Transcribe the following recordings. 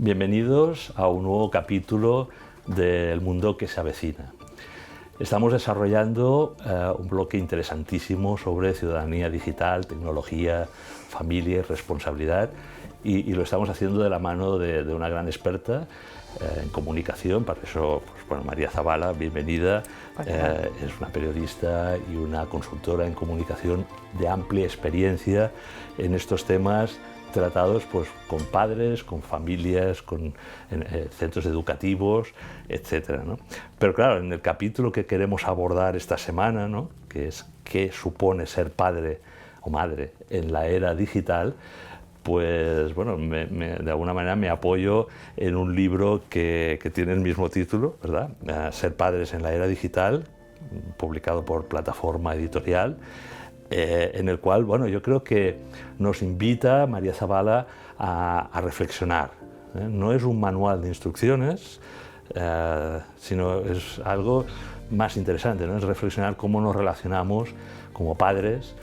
Bienvenidos a un nuevo capítulo del mundo que se avecina. Estamos desarrollando un bloque interesantísimo sobre ciudadanía digital, tecnología, familia y responsabilidad y lo estamos haciendo de la mano de una gran experta en comunicación. Para eso, pues, bueno, María Zavala, bienvenida. Es una periodista y una consultora en comunicación de amplia experiencia en estos temas tratados pues, con padres, con familias, con centros educativos, etc., ¿no? Pero claro, en el capítulo que queremos abordar esta semana, ¿no?, que es qué supone ser padre o madre en la era digital, pues bueno, de alguna manera me apoyo en un libro que tiene el mismo título, ¿verdad? Ser padres en la era digital, publicado por Plataforma Editorial, en el cual, bueno, yo creo que nos invita María Zavala a reflexionar. No es un manual de instrucciones, sino es algo más interesante, ¿no? Es reflexionar cómo nos relacionamos como padres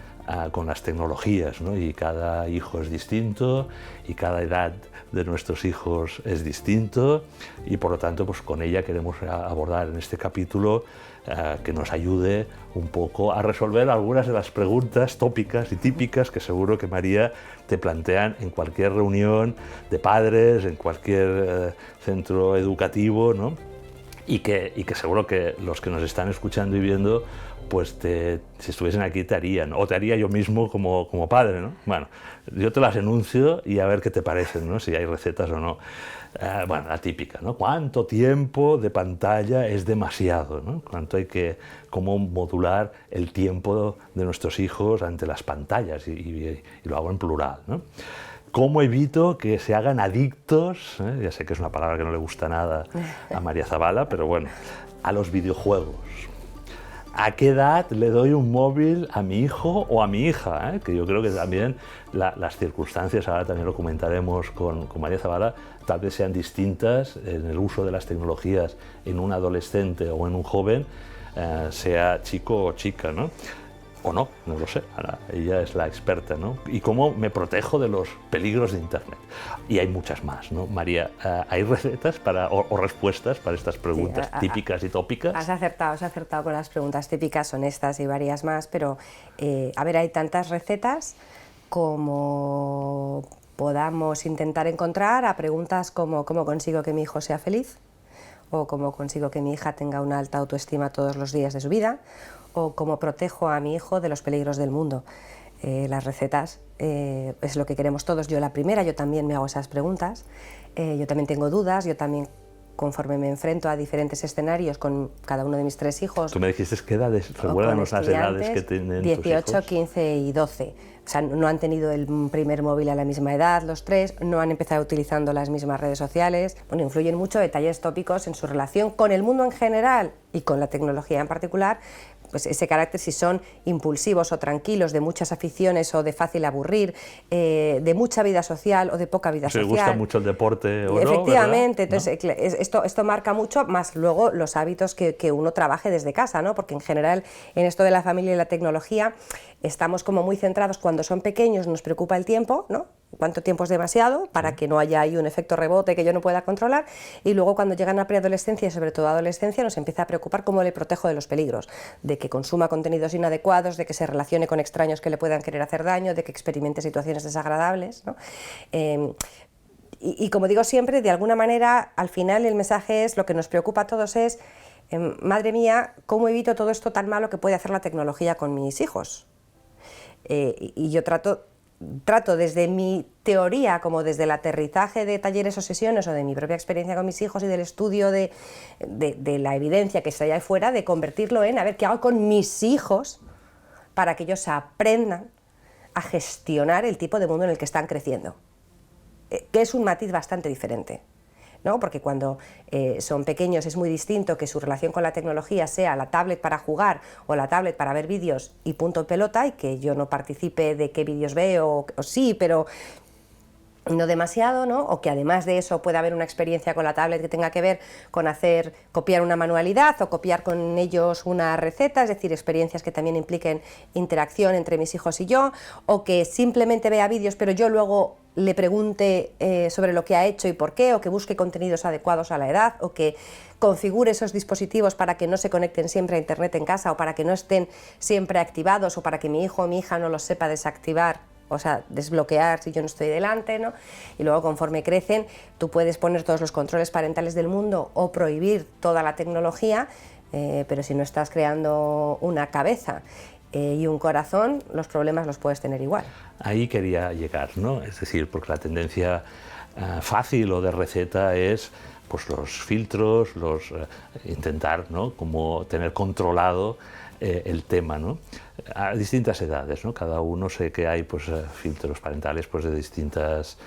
con las tecnologías, ¿no? Y cada hijo es distinto y cada edad de nuestros hijos es distinto y por lo tanto pues con ella queremos abordar en este capítulo que nos ayude un poco a resolver algunas de las preguntas tópicas y típicas que seguro que María te plantean en cualquier reunión de padres, en cualquier centro educativo, ¿no? Y que seguro que los que nos están escuchando y viendo, pues si estuviesen aquí te harían, o te haría yo mismo como padre, ¿no? Bueno, yo te las enuncio y a ver qué te parecen, ¿no? Si hay recetas o no. Bueno, la típica, ¿no? ¿Cuánto tiempo de pantalla es demasiado, ¿no? ¿Cómo modular el tiempo de nuestros hijos ante las pantallas? Y lo hago en plural, ¿no? ¿Cómo evito que se hagan adictos? Ya sé que es una palabra que no le gusta nada a María Zavala, pero bueno, a los videojuegos. ¿A qué edad le doy un móvil a mi hijo o a mi hija? Que yo creo que también las circunstancias, ahora también lo comentaremos con María Zavala, tal vez sean distintas en el uso de las tecnologías en un adolescente o en un joven, sea chico o chica, ¿no? O no lo sé, ahora ella es la experta, ¿no? Y cómo me protejo de los peligros de Internet. Y hay muchas más, ¿no? María, ¿hay recetas o respuestas para estas preguntas típicas y tópicas? Has acertado con las preguntas típicas, son estas y varias más, pero a ver, hay tantas recetas como podamos intentar encontrar a preguntas como ¿cómo consigo que mi hijo sea feliz? O ¿cómo consigo que mi hija tenga una alta autoestima todos los días de su vida? O cómo protejo a mi hijo de los peligros del mundo. Las recetas es lo que queremos todos. Yo la primera, yo también me hago esas preguntas, yo también tengo dudas, yo también conforme me enfrento a diferentes escenarios con cada uno de mis 3 hijos. Tú me dijiste qué edades, recuérdanos las edades que tienen 18, tus hijos. 15 y 12. O sea, no han tenido el primer móvil a la misma edad, los 3, no han empezado utilizando las mismas redes sociales. Bueno, influyen mucho detalles tópicos en su relación con el mundo en general y con la tecnología en particular. Pues ese carácter, si son impulsivos o tranquilos, de muchas aficiones o de fácil aburrir, de mucha vida social o de poca vida social. Si le gusta mucho el deporte o no, efectivamente, ¿verdad? Entonces ¿no? esto marca mucho, más luego los hábitos que uno trabaje desde casa, ¿no? Porque en general en esto de la familia y la tecnología estamos como muy centrados. Cuando son pequeños nos preocupa el tiempo, ¿no? Cuánto tiempo es demasiado para que no haya ahí un efecto rebote que yo no pueda controlar, y luego cuando llegan a preadolescencia y sobre todo a adolescencia nos empieza a preocupar cómo le protejo de los peligros, de que consuma contenidos inadecuados, de que se relacione con extraños que le puedan querer hacer daño, de que experimente situaciones desagradables, ¿no? Y como digo siempre, de alguna manera al final el mensaje es, lo que nos preocupa a todos es, madre mía, ¿cómo evito todo esto tan malo que puede hacer la tecnología con mis hijos? Y yo trato desde mi teoría como desde el aterrizaje de talleres o sesiones o de mi propia experiencia con mis hijos y del estudio de la evidencia que está allá afuera, de convertirlo en, a ver, ¿qué hago con mis hijos para que ellos aprendan a gestionar el tipo de mundo en el que están creciendo? Que es un matiz bastante diferente, ¿no? Porque cuando son pequeños es muy distinto que su relación con la tecnología sea la tablet para jugar o la tablet para ver vídeos y punto pelota, y que yo no participe de qué vídeos veo, o sí, pero no demasiado, ¿no? O que además de eso pueda haber una experiencia con la tablet que tenga que ver con copiar una manualidad o copiar con ellos una receta, es decir, experiencias que también impliquen interacción entre mis hijos y yo, o que simplemente vea vídeos pero yo luego le pregunte sobre lo que ha hecho y por qué, o que busque contenidos adecuados a la edad, o que configure esos dispositivos para que no se conecten siempre a internet en casa, o para que no estén siempre activados, o para que mi hijo o mi hija no los sepa desactivar, o sea, desbloquear si yo no estoy delante, ¿no? Y luego, conforme crecen, tú puedes poner todos los controles parentales del mundo o prohibir toda la tecnología, pero si no estás creando una cabeza y un corazón, los problemas los puedes tener igual. Ahí quería llegar, ¿no? Es decir, porque la tendencia fácil o de receta es pues los filtros, intentar, ¿no?, como tener controlado el tema, ¿no?, a distintas edades, ¿no? Cada uno, sé que hay pues filtros parentales pues de distintas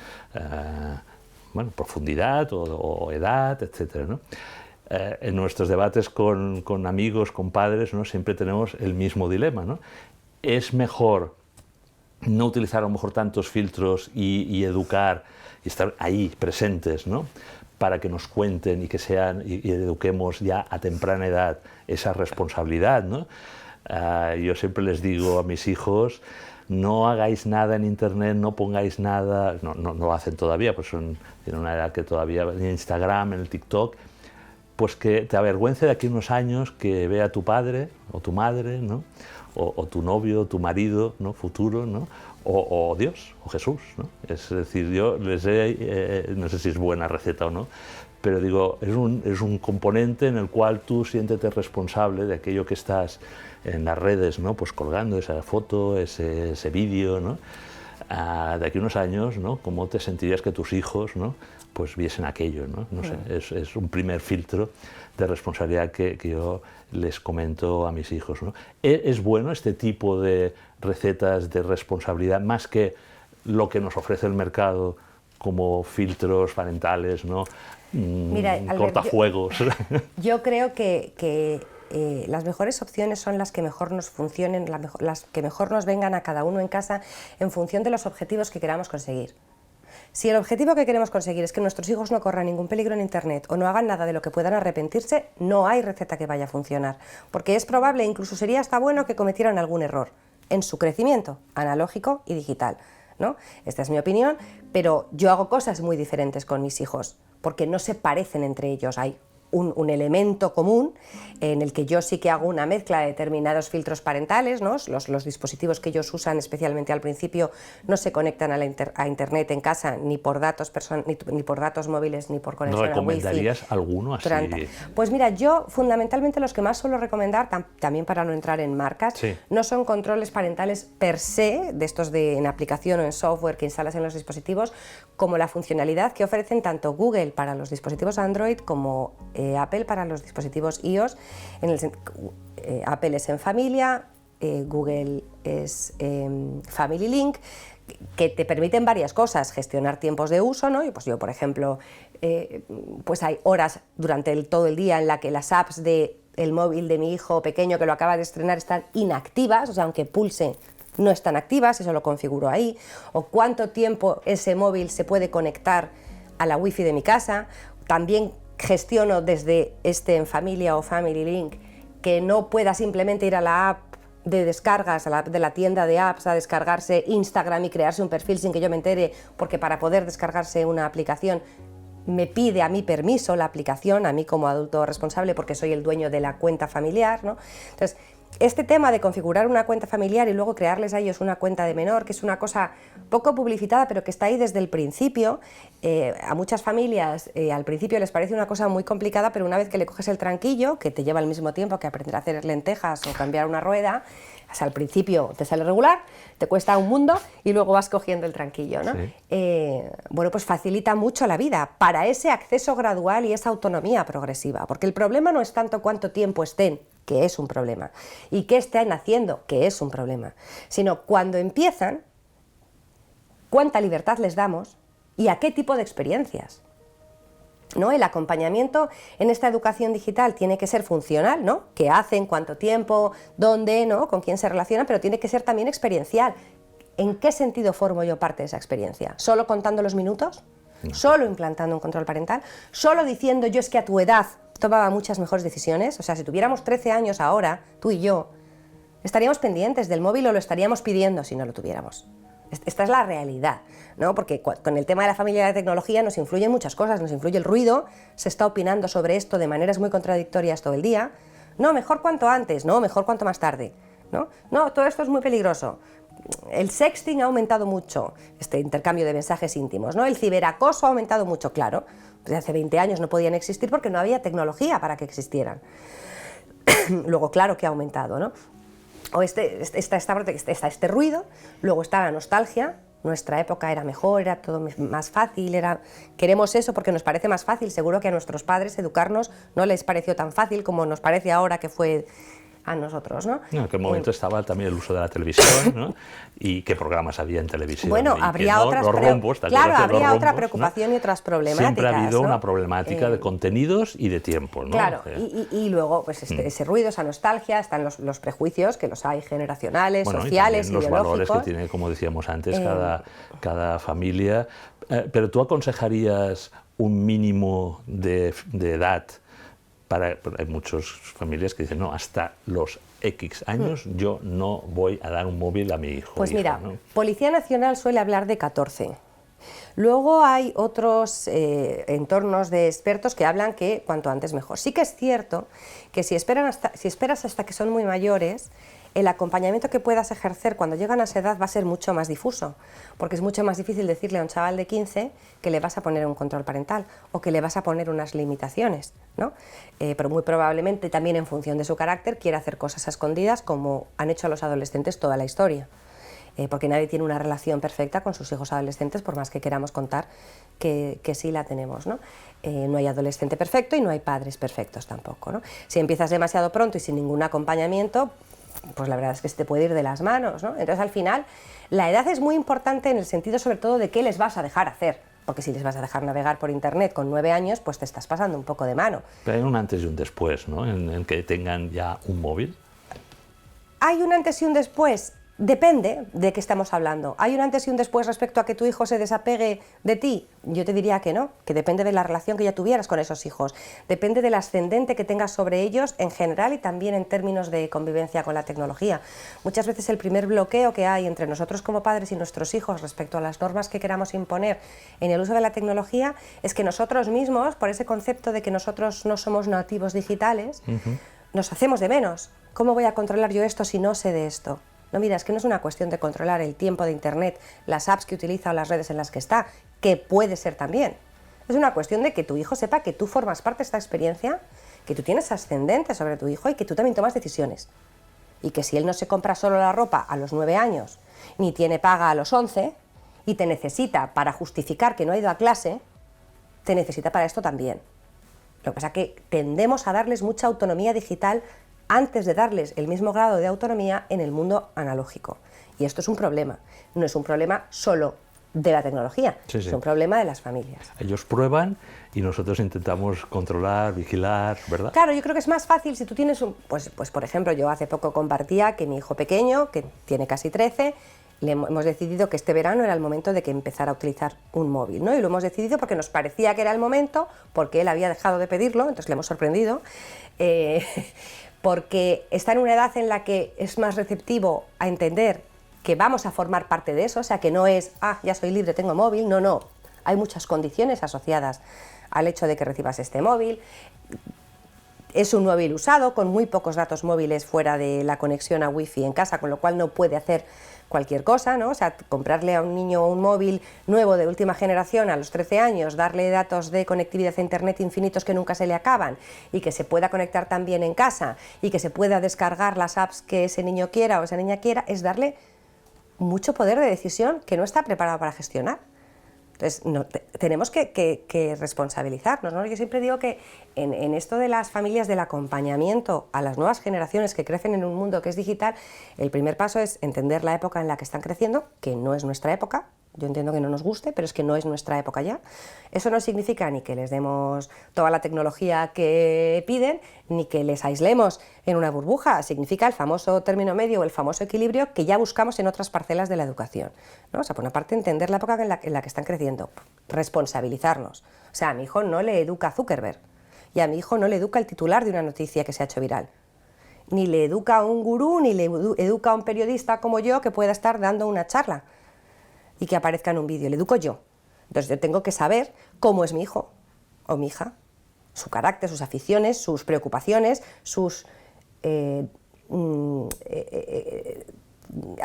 bueno, profundidad o edad, etcétera, ¿no? En nuestros debates con amigos, con padres, ¿no?, siempre tenemos el mismo dilema, ¿no? Es mejor no utilizar a lo mejor tantos filtros y educar y estar ahí presentes, ¿no?, para que nos cuenten y que sean y eduquemos ya a temprana edad esa responsabilidad, ¿no? Yo siempre les digo a mis hijos, no hagáis nada en internet, no pongáis nada, no lo hacen todavía, pues tienen una edad que todavía en Instagram, en el TikTok, pues que te avergüence de aquí unos años que vea tu padre o tu madre, ¿no?, o tu novio, tu marido, ¿no?, futuro, ¿no?, o Dios, o Jesús, ¿no? Es decir, yo les no sé si es buena receta o no, pero digo, es un componente en el cual tú siéntete responsable de aquello que estás en las redes, ¿no?, pues colgando esa foto, ese vídeo, ¿no? De aquí a unos años, ¿no?, ¿cómo te sentirías que tus hijos, ¿no?, pues viesen aquello, ¿no? No sé, es un primer filtro de responsabilidad que yo les comento a mis hijos, ¿no? Es bueno este tipo de recetas de responsabilidad, más que lo que nos ofrece el mercado como filtros parentales, ¿no? Mira, Albert, cortafuegos. Yo creo que las mejores opciones son las que mejor nos funcionen, las que mejor nos vengan a cada uno en casa en función de los objetivos que queramos conseguir. Si el objetivo que queremos conseguir es que nuestros hijos no corran ningún peligro en internet o no hagan nada de lo que puedan arrepentirse, no hay receta que vaya a funcionar, porque es probable, incluso sería hasta bueno, que cometieran algún error en su crecimiento analógico y digital, ¿no? Esta es mi opinión, pero yo hago cosas muy diferentes con mis hijos, porque no se parecen entre ellos. Hay un elemento común en el que yo sí que hago una mezcla de determinados filtros parentales, ¿no? Los dispositivos que ellos usan, especialmente al principio, no se conectan a internet en casa ni por datos ni por datos móviles ni por conexión a Wi-Fi. ¿Recomendarías alguno así? Pues mira, yo fundamentalmente los que más suelo recomendar, también para no entrar en marcas, sí, no son controles parentales per se, de estos en aplicación o en software que instalas en los dispositivos, como la funcionalidad que ofrecen tanto Google para los dispositivos Android como Apple para los dispositivos iOS. Apple es en familia, Google es Family Link, que te permiten varias cosas: gestionar tiempos de uso, ¿no? Y pues yo, por ejemplo, pues hay horas durante todo el día en la que las apps del móvil de mi hijo pequeño, que lo acaba de estrenar, están inactivas, o sea, aunque pulse no están activas, eso lo configuro ahí, o cuánto tiempo ese móvil se puede conectar a la wifi de mi casa. También gestiono desde en familia o Family Link que no pueda simplemente ir a la app de descargas, a la app de la tienda de apps, a descargarse Instagram y crearse un perfil sin que yo me entere, porque para poder descargarse una aplicación me pide a mí permiso la aplicación, a mí como adulto responsable, porque soy el dueño de la cuenta familiar, ¿no? Entonces, este tema de configurar una cuenta familiar y luego crearles a ellos una cuenta de menor, que es una cosa poco publicitada, pero que está ahí desde el principio, a muchas familias al principio les parece una cosa muy complicada, pero una vez que le coges el tranquillo, que te lleva el mismo tiempo que aprender a hacer lentejas o cambiar una rueda, o sea, al principio te sale regular, te cuesta un mundo y luego vas cogiendo el tranquillo, ¿no? Sí. Bueno, pues facilita mucho la vida para ese acceso gradual y esa autonomía progresiva, porque el problema no es tanto cuánto tiempo estén, que es un problema, y qué están haciendo, que es un problema, sino cuando empiezan, cuánta libertad les damos y a qué tipo de experiencias, ¿no? El acompañamiento en esta educación digital tiene que ser funcional, ¿no? ¿Qué hacen? ¿Cuánto tiempo? ¿Dónde? ¿No? ¿Con quién se relacionan? Pero tiene que ser también experiencial. ¿En qué sentido formo yo parte de esa experiencia? ¿Solo contando los minutos? ¿Solo implantando un control parental? ¿Solo diciendo yo es que a tu edad tomaba muchas mejores decisiones? O sea, si tuviéramos 13 años ahora, tú y yo, estaríamos pendientes del móvil o lo estaríamos pidiendo si no lo tuviéramos. Esta es la realidad, ¿no? Porque con el tema de la familia y la tecnología nos influyen muchas cosas, nos influye el ruido, se está opinando sobre esto de maneras muy contradictorias todo el día. No, mejor cuanto antes, no, mejor cuanto más tarde, ¿no? No, todo esto es muy peligroso. El sexting ha aumentado mucho, este intercambio de mensajes íntimos, ¿no? El ciberacoso ha aumentado mucho, claro. Desde hace 20 años no podían existir porque no había tecnología para que existieran. Luego, claro que ha aumentado, ¿no? O está este ruido, luego está la nostalgia. Nuestra época era mejor, era todo más fácil, queremos eso porque nos parece más fácil. Seguro que a nuestros padres educarnos no les pareció tan fácil como nos parece ahora que fue a nosotros, ¿no? En aquel momento estaba también el uso de la televisión, ¿no? ¿Y qué programas había en televisión? Bueno, habría no, otras los rombos, claro, habría rombos, otra preocupación, ¿no? Y otras problemáticas. Siempre ha habido, ¿no? una problemática de contenidos y de tiempo, ¿no? Claro, y luego pues ese ruido, esa nostalgia, están los prejuicios, que los hay generacionales, sociales, y los valores que tiene, como decíamos antes, cada familia. Pero ¿tú aconsejarías un mínimo de edad? Hay muchas familias que dicen, no, hasta los X años yo no voy a dar un móvil a mi hijo. Pues hija, mira, ¿no? Policía Nacional suele hablar de 14. Luego hay otros entornos de expertos que hablan que cuanto antes mejor. Sí que es cierto que si esperas hasta que son muy mayores, el acompañamiento que puedas ejercer cuando llegan a esa edad va a ser mucho más difuso, porque es mucho más difícil decirle a un chaval de 15 que le vas a poner un control parental o que le vas a poner unas limitaciones, ¿no? Pero muy probablemente también en función de su carácter quiera hacer cosas a escondidas como han hecho los adolescentes toda la historia. Porque nadie tiene una relación perfecta con sus hijos adolescentes, por más que queramos contar que sí la tenemos, ¿no? No hay adolescente perfecto y no hay padres perfectos tampoco, ¿no? Si empiezas demasiado pronto y sin ningún acompañamiento, pues la verdad es que se te puede ir de las manos, ¿no? Entonces, al final, la edad es muy importante en el sentido, sobre todo, de qué les vas a dejar hacer. Porque si les vas a dejar navegar por Internet con 9 años, pues te estás pasando un poco de mano. Pero hay un antes y un después, ¿no? En que tengan ya un móvil. ¿Hay un antes y un después? Depende de qué estamos hablando. ¿Hay un antes y un después respecto a que tu hijo se desapegue de ti? Yo te diría que no, que depende de la relación que ya tuvieras con esos hijos. Depende del ascendente que tengas sobre ellos en general y también en términos de convivencia con la tecnología. Muchas veces el primer bloqueo que hay entre nosotros como padres y nuestros hijos respecto a las normas que queramos imponer en el uso de la tecnología es que nosotros mismos, por ese concepto de que nosotros no somos nativos digitales, nos hacemos de menos. ¿Cómo voy a controlar yo esto si no sé de esto? No, mira, es que no es una cuestión de controlar el tiempo de Internet, las apps que utiliza o las redes en las que está, que puede ser también. Es una cuestión de que tu hijo sepa que tú formas parte de esta experiencia, que tú tienes ascendente sobre tu hijo y que tú también tomas decisiones. Y que si él no se compra solo la ropa a los 9 años, ni tiene paga a los 11, y te necesita para justificar que no ha ido a clase, te necesita para esto también. Lo que pasa es que tendemos a darles mucha autonomía digital antes de darles el mismo grado de autonomía en el mundo analógico. Y esto es un problema. No es un problema solo de la tecnología, es un problema de las familias. Ellos prueban y nosotros intentamos controlar, vigilar, ¿verdad? Claro, yo creo que es más fácil si tú tienes pues por ejemplo, yo hace poco compartía que mi hijo pequeño, que tiene casi 13, hemos decidido que este verano era el momento de que empezara a utilizar un móvil, ¿no? Y lo hemos decidido porque nos parecía que era el momento, porque él había dejado de pedirlo, entonces le hemos sorprendido, porque está en una edad en la que es más receptivo a entender que vamos a formar parte de eso, o sea, que no es, ya soy libre, tengo móvil, no, hay muchas condiciones asociadas al hecho de que recibas este móvil. Es un móvil usado, con muy pocos datos móviles fuera de la conexión a wifi en casa, con lo cual no puede hacer cualquier cosa, ¿no? O sea, comprarle a un niño un móvil nuevo de última generación a los 13 años, darle datos de conectividad a Internet infinitos que nunca se le acaban y que se pueda conectar también en casa y que se pueda descargar las apps que ese niño quiera o esa niña quiera, es darle mucho poder de decisión que no está preparado para gestionar. Entonces, tenemos que responsabilizarnos, ¿no? Yo siempre digo que en esto de las familias, del acompañamiento a las nuevas generaciones que crecen en un mundo que es digital, el primer paso es entender la época en la que están creciendo, que no es nuestra época, Yo entiendo que no nos guste, pero es que no es nuestra época ya. Eso no significa ni que les demos toda la tecnología que piden, ni que les aislemos en una burbuja. Significa el famoso término medio o el famoso equilibrio que ya buscamos en otras parcelas de la educación, ¿no? O sea, por una parte, entender la época en la que están creciendo, responsabilizarnos. O sea, a mi hijo no le educa Zuckerberg y a mi hijo no le educa el titular de una noticia que se ha hecho viral. Ni le educa a un gurú, ni le educa a un periodista como yo que pueda estar dando una charla y que aparezca en un vídeo, le educo yo. Entonces yo tengo que saber cómo es mi hijo o mi hija, su carácter, sus aficiones, sus preocupaciones, sus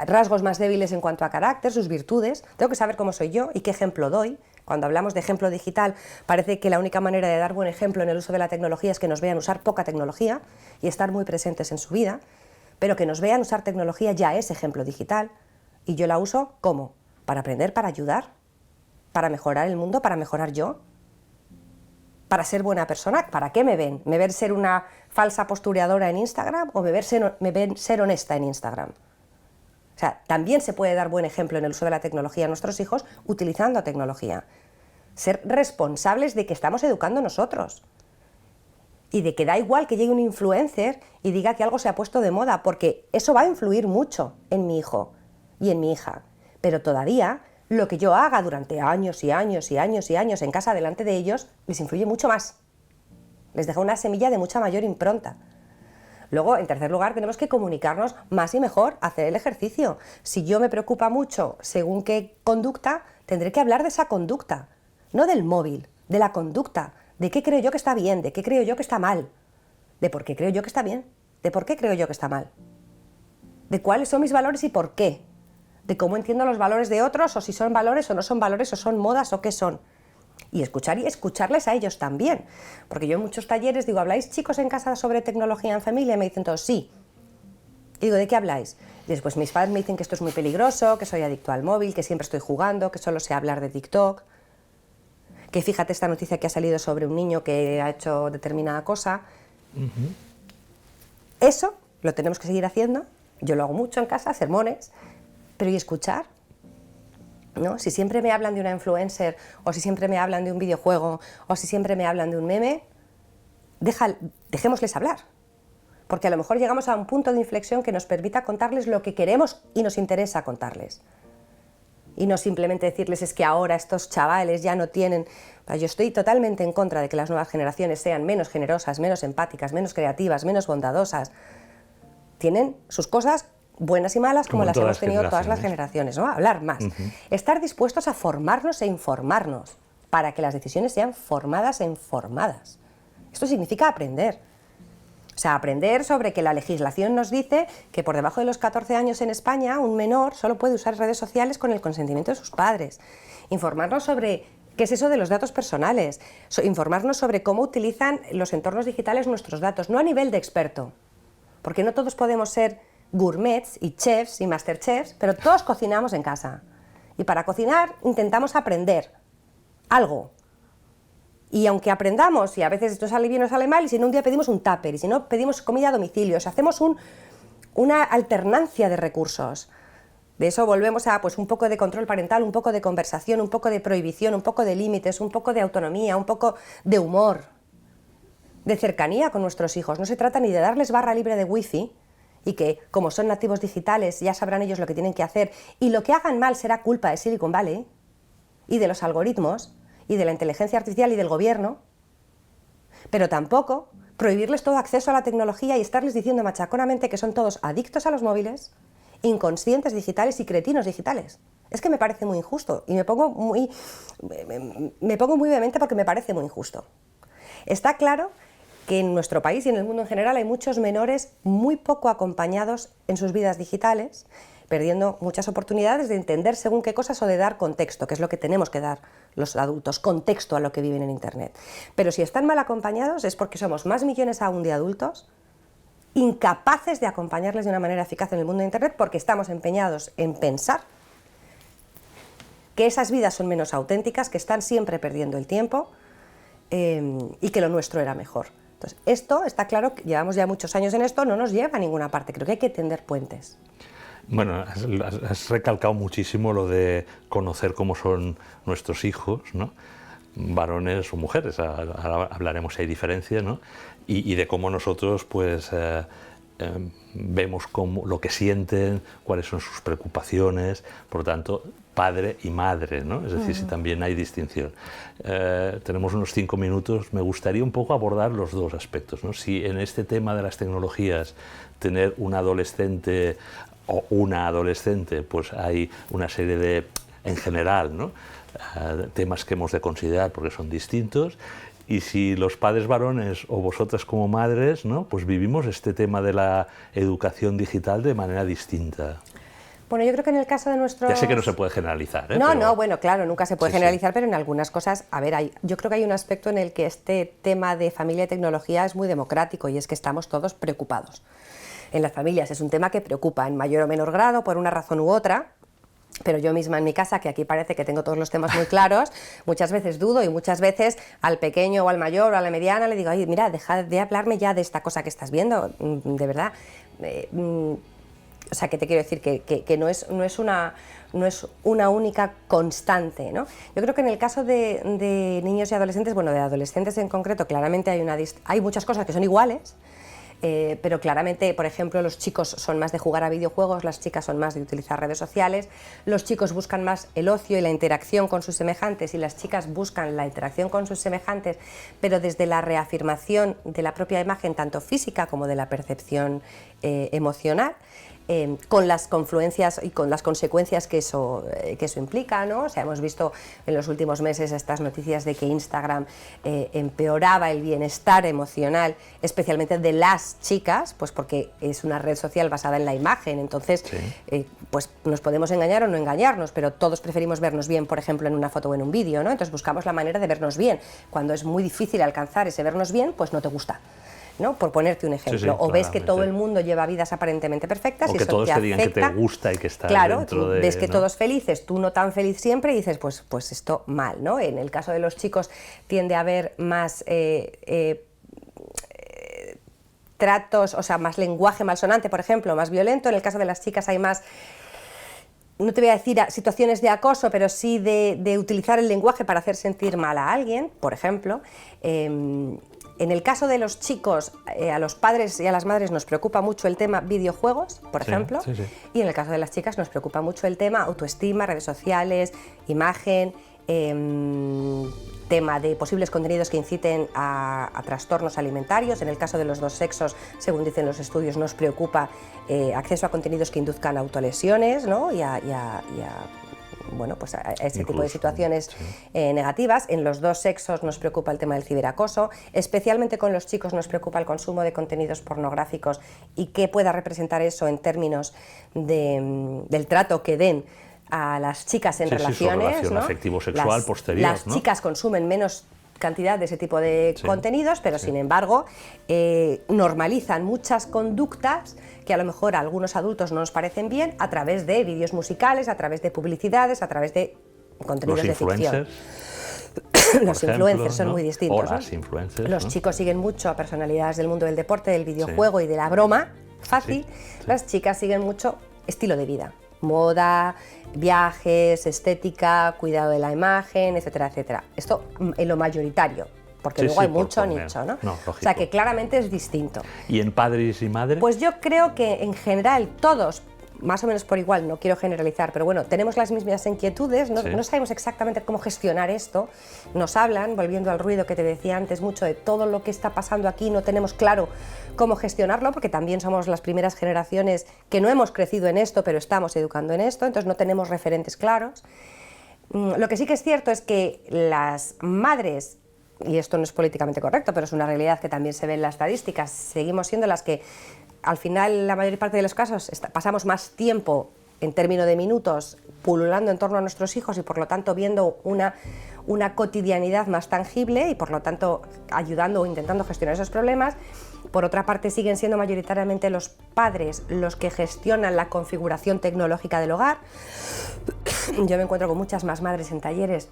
rasgos más débiles en cuanto a carácter, sus virtudes. Tengo que saber cómo soy yo y qué ejemplo doy. Cuando hablamos de ejemplo digital, parece que la única manera de dar buen ejemplo en el uso de la tecnología es que nos vean usar poca tecnología y estar muy presentes en su vida, pero que nos vean usar tecnología ya es ejemplo digital. Y yo la uso, ¿cómo? Para aprender, para ayudar, para mejorar el mundo, para mejorar yo, para ser buena persona. ¿Para qué me ven? ¿Me ven ser una falsa postureadora en Instagram o me ven ser honesta en Instagram? O sea, también se puede dar buen ejemplo en el uso de la tecnología a nuestros hijos utilizando tecnología. Ser responsables de que estamos educando nosotros y de que da igual que llegue un influencer y diga que algo se ha puesto de moda, porque eso va a influir mucho en mi hijo y en mi hija. Pero todavía lo que yo haga durante años y años y años y años en casa delante de ellos les influye mucho más. Les deja una semilla de mucha mayor impronta. Luego, en tercer lugar, tenemos que comunicarnos más y mejor, hacer el ejercicio. Si yo me preocupa mucho según qué conducta, tendré que hablar de esa conducta, no del móvil, de la conducta, de qué creo yo que está bien, de qué creo yo que está mal, de por qué creo yo que está bien, de por qué creo yo que está mal, de cuáles son mis valores y por qué, de cómo entiendo los valores de otros, o si son valores o no son valores, o son modas o qué son. Y escucharles a ellos también. Porque yo en muchos talleres digo, ¿habláis chicos en casa sobre tecnología en familia? Y me dicen todos, sí. Y digo, ¿de qué habláis? Y después mis padres me dicen que esto es muy peligroso, que soy adicto al móvil, que siempre estoy jugando, que solo sé hablar de TikTok, que fíjate esta noticia que ha salido sobre un niño que ha hecho determinada cosa. Eso lo tenemos que seguir haciendo. Yo lo hago mucho en casa, sermones, pero ¿y escuchar? ¿No? Si siempre me hablan de una influencer, o si siempre me hablan de un videojuego, o si siempre me hablan de un meme, dejémosles hablar. Porque a lo mejor llegamos a un punto de inflexión que nos permita contarles lo que queremos y nos interesa contarles. Y no simplemente decirles es que ahora estos chavales ya no tienen... Yo estoy totalmente en contra de que las nuevas generaciones sean menos generosas, menos empáticas, menos creativas, menos bondadosas. Tienen sus cosas buenas y malas, como las hemos tenido todas las generaciones, ¿no? Hablar más. Estar dispuestos a formarnos e informarnos para que las decisiones sean formadas e informadas. Esto significa aprender. O sea, aprender sobre que la legislación nos dice que por debajo de los 14 años en España un menor solo puede usar redes sociales con el consentimiento de sus padres. Informarnos sobre qué es eso de los datos personales. Informarnos sobre cómo utilizan los entornos digitales nuestros datos, no a nivel de experto, porque no todos podemos ser gourmets y chefs y masterchefs, pero todos cocinamos en casa. Y para cocinar intentamos aprender algo. Y aunque aprendamos, y a veces esto sale bien o sale mal, y si no un día pedimos un tupper, y si no pedimos comida a domicilio, o sea, hacemos una alternancia de recursos. De eso volvemos a pues, un poco de control parental, un poco de conversación, un poco de prohibición, un poco de límites, un poco de autonomía, un poco de humor, de cercanía con nuestros hijos. No se trata ni de darles barra libre de wifi, y que, como son nativos digitales, ya sabrán ellos lo que tienen que hacer, y lo que hagan mal será culpa de Silicon Valley, y de los algoritmos, y de la inteligencia artificial y del gobierno, pero tampoco prohibirles todo acceso a la tecnología y estarles diciendo machaconamente que son todos adictos a los móviles, inconscientes digitales y cretinos digitales. Es que me parece muy injusto, y me pongo muy vehemente porque me parece muy injusto. Está claro que en nuestro país y en el mundo en general hay muchos menores muy poco acompañados en sus vidas digitales, perdiendo muchas oportunidades de entender según qué cosas o de dar contexto, que es lo que tenemos que dar los adultos, contexto a lo que viven en Internet. Pero si están mal acompañados es porque somos más millones aún de adultos incapaces de acompañarles de una manera eficaz en el mundo de Internet porque estamos empeñados en pensar que esas vidas son menos auténticas, que están siempre perdiendo el tiempo y que lo nuestro era mejor. Entonces, esto está claro, que llevamos ya muchos años en esto, no nos lleva a ninguna parte, creo que hay que tender puentes. Bueno, has recalcado muchísimo lo de conocer cómo son nuestros hijos, ¿no? Varones o mujeres, ahora hablaremos si hay diferencia, ¿no? Y de cómo nosotros pues vemos lo que sienten, cuáles son sus preocupaciones, por lo tanto, padre y madre, ¿no? Es decir, si también hay distinción. Tenemos unos 5 minutos, me gustaría un poco abordar los dos aspectos, ¿no? Si en este tema de las tecnologías, tener un adolescente o una adolescente, pues hay una serie de, en general, ¿no? Temas que hemos de considerar porque son distintos, y si los padres varones o vosotras como madres, ¿no? Pues vivimos este tema de la educación digital de manera distinta. Bueno, yo creo que en el caso de nuestros... Ya sé que no se puede generalizar, ¿eh? No, Pero... no, bueno, claro, nunca se puede generalizar, sí. pero en algunas cosas, a ver, yo creo que hay un aspecto en el que este tema de familia y tecnología es muy democrático, y es que estamos todos preocupados. En las familias es un tema que preocupa en mayor o menor grado, por una razón u otra. Pero yo misma en mi casa, que aquí parece que tengo todos los temas muy claros, muchas veces dudo, y muchas veces al pequeño o al mayor o a la mediana le digo, oye, mira, deja de hablarme ya de esta cosa que estás viendo, de verdad. O sea, que te quiero decir que no es una única constante, ¿no? Yo creo que en el caso de niños y adolescentes, bueno, de adolescentes en concreto, claramente hay muchas cosas que son iguales. Pero claramente, por ejemplo, los chicos son más de jugar a videojuegos, las chicas son más de utilizar redes sociales, los chicos buscan más el ocio y la interacción con sus semejantes, y las chicas buscan la interacción con sus semejantes, pero desde la reafirmación de la propia imagen, tanto física como de la percepción emocional. Con las confluencias y con las consecuencias que eso implica, ¿no? O sea, hemos visto en los últimos meses estas noticias de que Instagram empeoraba el bienestar emocional, especialmente de las chicas, pues porque es una red social basada en la imagen. Entonces, sí, pues nos podemos engañar o no engañarnos, pero todos preferimos vernos bien, por ejemplo, en una foto o en un vídeo, ¿no? Entonces buscamos la manera de vernos bien. Cuando es muy difícil alcanzar ese vernos bien, pues no te gusta, ¿no? Por ponerte un ejemplo, sí, sí, o ves que todo el mundo lleva vidas aparentemente perfectas, o y que eso todos te digan afecta. Que te gusta y que está claro, dentro de... ves que ¿no? todos felices, tú no tan feliz siempre, y dices, pues esto mal, ¿no? En el caso de los chicos tiende a haber más tratos, o sea, más lenguaje malsonante, por ejemplo, más violento. En el caso de las chicas hay más, no te voy a decir situaciones de acoso, pero sí de utilizar el lenguaje para hacer sentir mal a alguien, por ejemplo. En el caso de los chicos, a los padres y a las madres nos preocupa mucho el tema videojuegos, por ejemplo, sí. Y en el caso de las chicas nos preocupa mucho el tema autoestima, redes sociales, imagen, tema de posibles contenidos que inciten a trastornos alimentarios. En el caso de los dos sexos, según dicen los estudios, nos preocupa acceso a contenidos que induzcan autolesiones, ¿no? y a bueno, pues a ese tipo de situaciones negativas. En los dos sexos nos preocupa el tema del ciberacoso, especialmente con los chicos nos preocupa el consumo de contenidos pornográficos y qué pueda representar eso en términos del trato que den a las chicas en relaciones, su relación, ¿no? afectivo-sexual posterior. Las chicas consumen menos cantidad de ese tipo de contenidos, pero sin embargo normalizan muchas conductas que a lo mejor a algunos adultos no nos parecen bien, a través de vídeos musicales, a través de publicidades, a través de contenidos de ficción. Los influencers son muy distintos. O las influencers, los chicos siguen mucho a personalidades del mundo del deporte, del videojuego y de la broma fácil. Las chicas siguen mucho estilo de vida, moda, viajes, estética, cuidado de la imagen, etcétera, etcétera. Esto en lo mayoritario, porque luego hay mucho nicho, ¿no? O sea que claramente es distinto. ¿Y en padres y madres? Pues yo creo que en general todos, más o menos por igual, no quiero generalizar, pero bueno, tenemos las mismas inquietudes, no sabemos exactamente cómo gestionar esto. Nos hablan, volviendo al ruido que te decía antes, mucho de todo lo que está pasando aquí, no tenemos claro cómo gestionarlo, porque también somos las primeras generaciones que no hemos crecido en esto, pero estamos educando en esto, entonces no tenemos referentes claros. Lo que sí que es cierto es que las madres, y esto no es políticamente correcto, pero es una realidad que también se ve en las estadísticas, seguimos siendo las que al final, la mayor parte de los casos, pasamos más tiempo en términos de minutos pululando en torno a nuestros hijos y por lo tanto viendo una cotidianidad más tangible y por lo tanto ayudando o intentando gestionar esos problemas. Por otra parte, siguen siendo mayoritariamente los padres los que gestionan la configuración tecnológica del hogar. Yo me encuentro con muchas más madres en talleres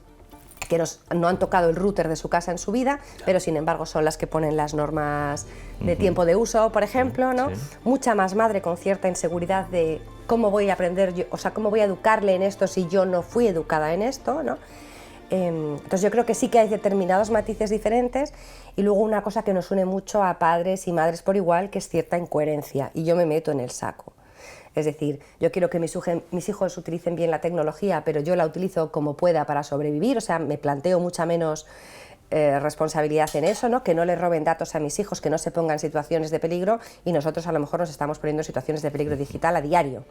que no han tocado el router de su casa en su vida, pero sin embargo son las que ponen las normas de tiempo de uso, por ejemplo, ¿no? Sí. Mucha más madre con cierta inseguridad de cómo voy a aprender, o sea, cómo voy a educarle en esto si yo no fui educada en esto, ¿no? Entonces yo creo que sí que hay determinados matices diferentes, y luego una cosa que nos une mucho a padres y madres por igual, que es cierta incoherencia, y yo me meto en el saco. Es decir, yo quiero que mis hijos utilicen bien la tecnología, pero yo la utilizo como pueda para sobrevivir, o sea, me planteo mucha menos responsabilidad en eso, ¿no? Que no les roben datos a mis hijos, que no se pongan en situaciones de peligro, y nosotros a lo mejor nos estamos poniendo en situaciones de peligro digital a diario,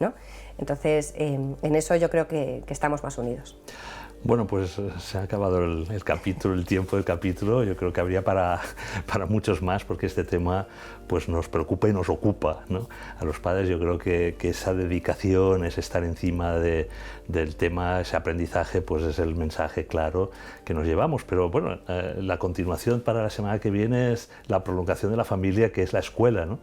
¿no? Entonces, en eso yo creo que estamos más unidos. Bueno, pues se ha acabado el capítulo, el tiempo del capítulo. Yo creo que habría para muchos más, porque este tema pues nos preocupa y nos ocupa, ¿no? A los padres yo creo que esa dedicación, ese estar encima del tema, ese aprendizaje, pues es el mensaje claro que nos llevamos. Pero bueno, la continuación para la semana que viene es la prolongación de la familia, que es la escuela, ¿no?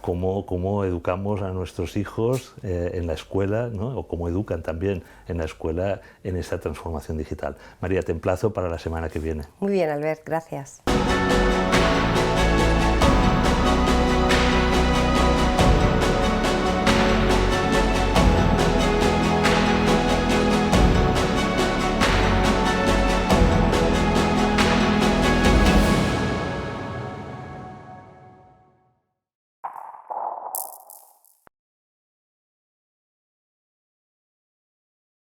Cómo educamos a nuestros hijos en la escuela, ¿no? O cómo educan también en la escuela en esta transformación digital. María, te emplazo para la semana que viene. Muy bien, Albert, gracias.